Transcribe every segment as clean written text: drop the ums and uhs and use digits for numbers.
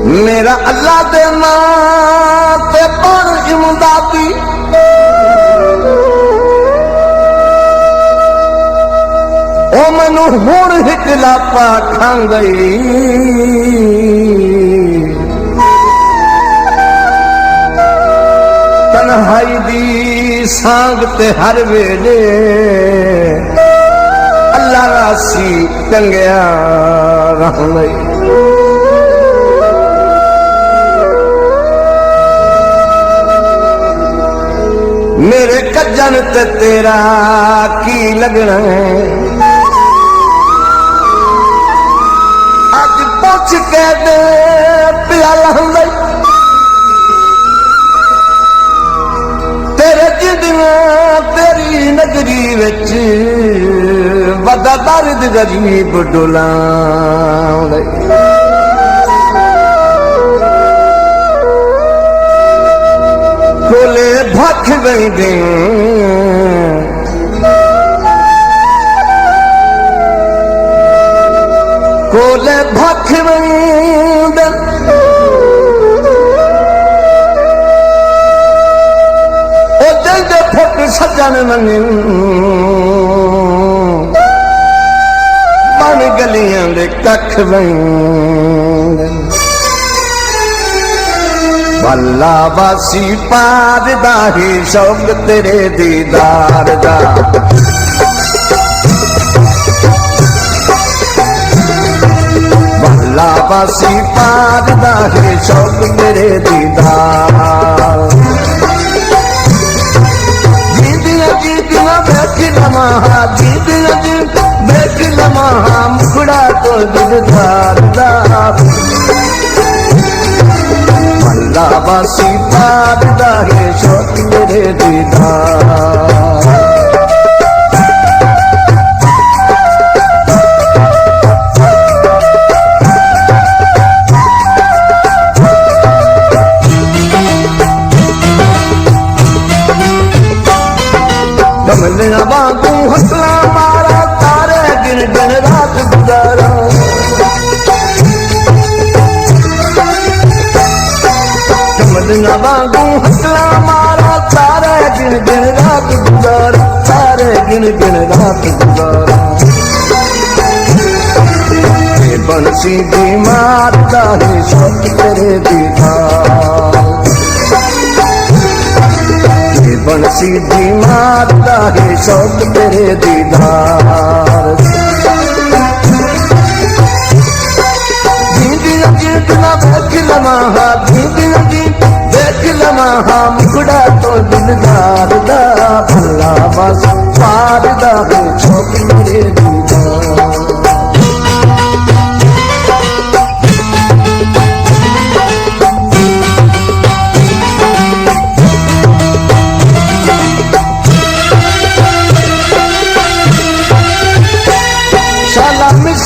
मेरा अल्लाह दे नाम ते पर इमदादी ओ मैनू हुण हिकला पा खां गई तन्हाई दी सांग ते हर वेले अल्लाह रासी टंगिया रह गई। मेरे कज्जन ते तेरा की लगना है अज पुछ के दे प्याला तेरे जिदियां तेरी नगरी विच बड़ा दर्द गरीब डोला कोले भख वेंदे कोले भख वेंदे ओ जल्दे फुट सजन मनी बन गलियां दे कख वेंदे भला वासी पार दा ही शौक तेरे दीदार दा भला वासी पार दा ही शौक तेरे दीदार जीदियां जीदियां बैठ लमा जीदियां जी बैठ लमा मुखड़ा तो दिलदार दा वासी पार दा है शौक मेरे दीदार कमलिया वांगू हंसला मारा तारे गिन गिन रात गुजारा कमलिया वांगू हंसला मारा तारे गिन गिन रात गुजारा तारे गिन गिन रात गुजारा बंसी दी मारदा है शौक तेरे दीदार बंसी दी मारदा है शौक तेरे दीदार जीदियां जीदियां बैठ लमा जीदियां जी बैठ लमा मुखड़ा तो दिलदार दा भला बस पार दा है शौक मेरे दीदार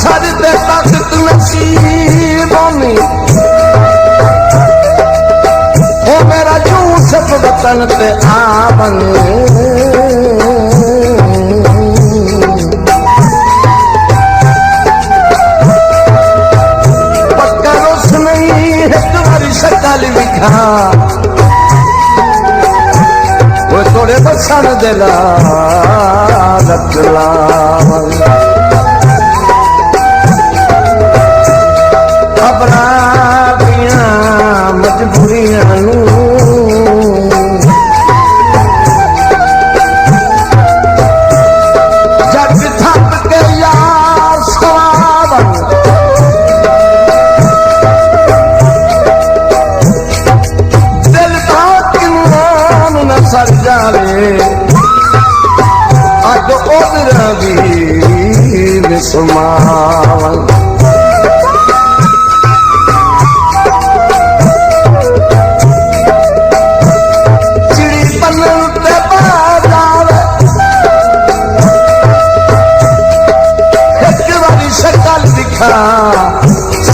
सर दे ताकत नसीबों में ओ मेरा यूसुफ वतन पे आवन पक्का रोस नहीं है तुम्हारी शक्ल विखा वो थोड़े बसन दिला रखला मजबूरियां जग थप के यार सवावन दिल बात न सर जावे अग उधर भी सुमावन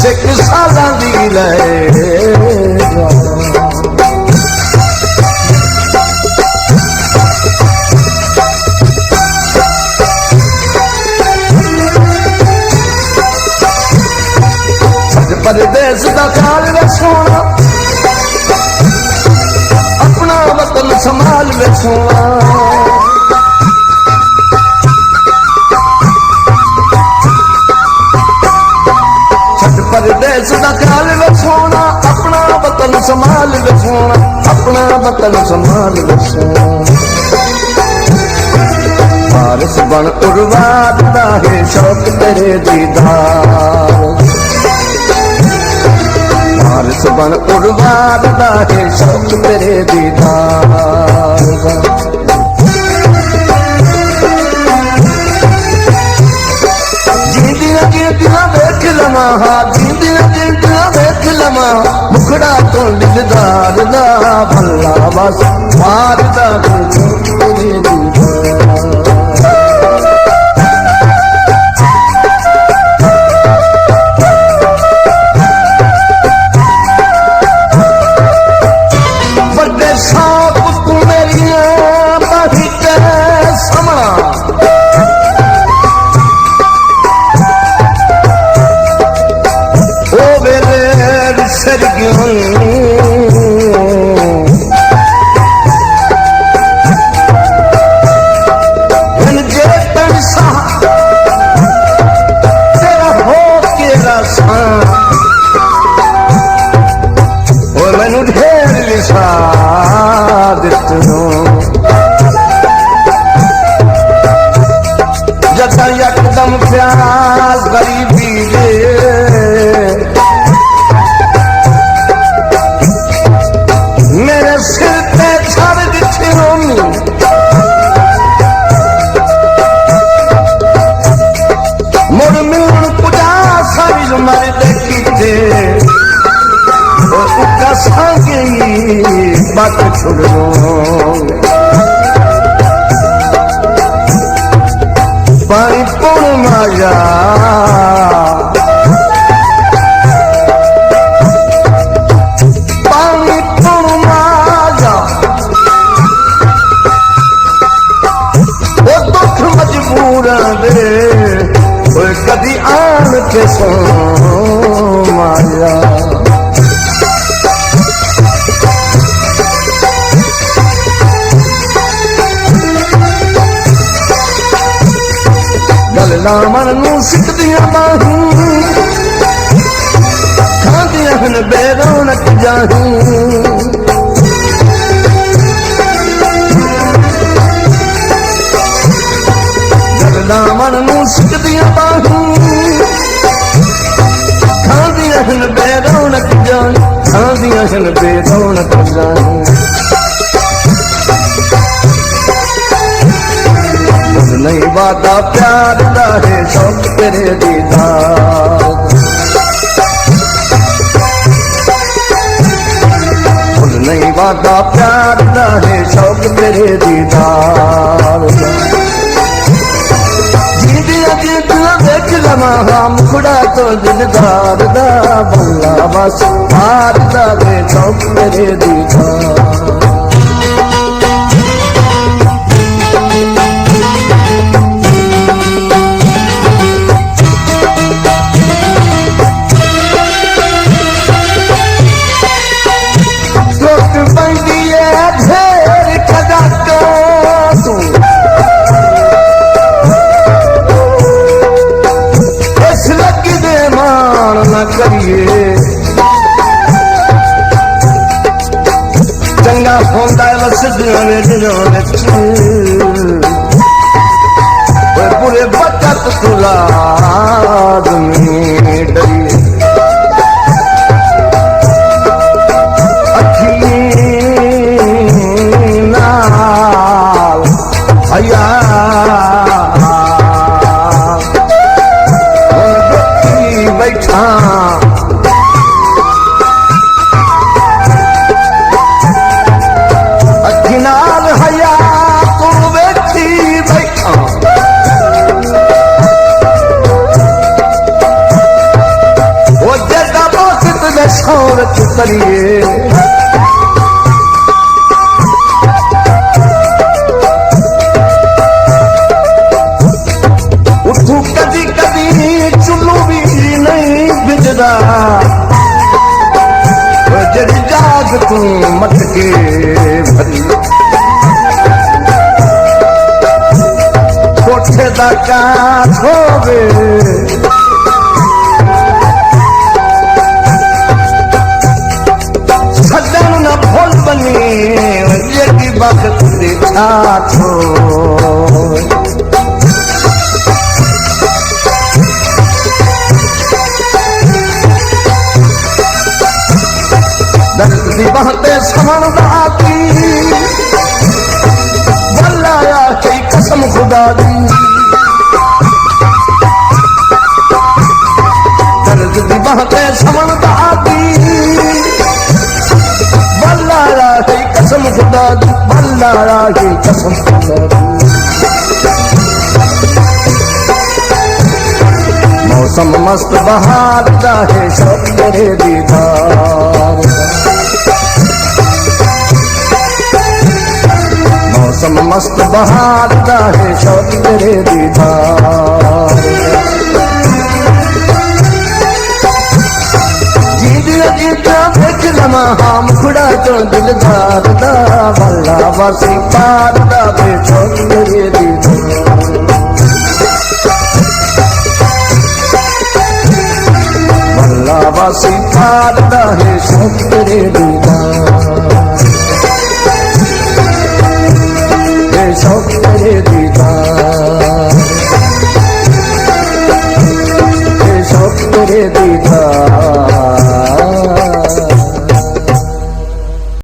सिख साला दी ले परदेस दा ख्याल वे सोना, अपना वतन संभाल वे सोना। छठ परदेस दा ख्याल वे सोना, अपना वतन संभाल वे सोना, अपना वतन संभाल वे सोना। वारिस बन उर्वाद दा है शौक तेरे दीदार, वारिस बन उर्वाद दा है शौक तेरे दीदार। जींदियां जींदियां वेख लवां, जींदियां जींदियां वेख लवां, मुखड़ा तो दिलदार दा भला बस मार दा तेरे दीदार। जदा यकदम प्यास गरीबी दे, मेरे सिर पे छड़ दिखे होनी, मुड़ मिलन पुजा सारी उम्र देखी थे, उका सांगे बात छोड़ो। पानी पुण माया पानी पुण माया, वो दुख मजबूर दे कदी आन के सो माया। दामन नू सिकदियां बाहूं, खांदियां हन बेरौनक जाहूं, दामन नू सिकदियां बाहूं, खांदियां हन बेरौनक जाहूं, खांदियां हन बेरौनक जाहूं। नहीं वादा प्यार दा है शौक तेरे दीदार, नहीं वादा प्यार दा है शौक तेरे दीदार। जींदियां जींदियां देख लवां, मुखड़ा तो दिलदार दा भला बस मार दा है शौक तेरे दीदार। चंगा होंदा वसदियां ने दिनों विच, बुरे बचत तुला आदमी डरिए, अखी नाल हया बैठा, शौरत करिए उठू कदी कदी चुल्लू भी नहीं बिजदा, के भरी कोठे दा काठ होवे सजन न फूल बने जेकी वक्त देखा छो दर्द बहते समण दाती वल्लाया की कसम खुदा दी दर्द बहते समण दाती वल्लाया की कसम खुदा दी वल्लाया की कसम खुदा दी मौसम मस्त बहार दा है शौक तेरे दीदार मौसम मस्त बहार दा है शौक तेरे दीदार जीदिया जीदिया देख लमा हम खुड़ा तो दिलदार दा भला वासी पार दा है शौक तेरे दीदार भला वासी पार दा है शौक तेरे दीदार शौक तेरे दीदार शौक तेरे दीदार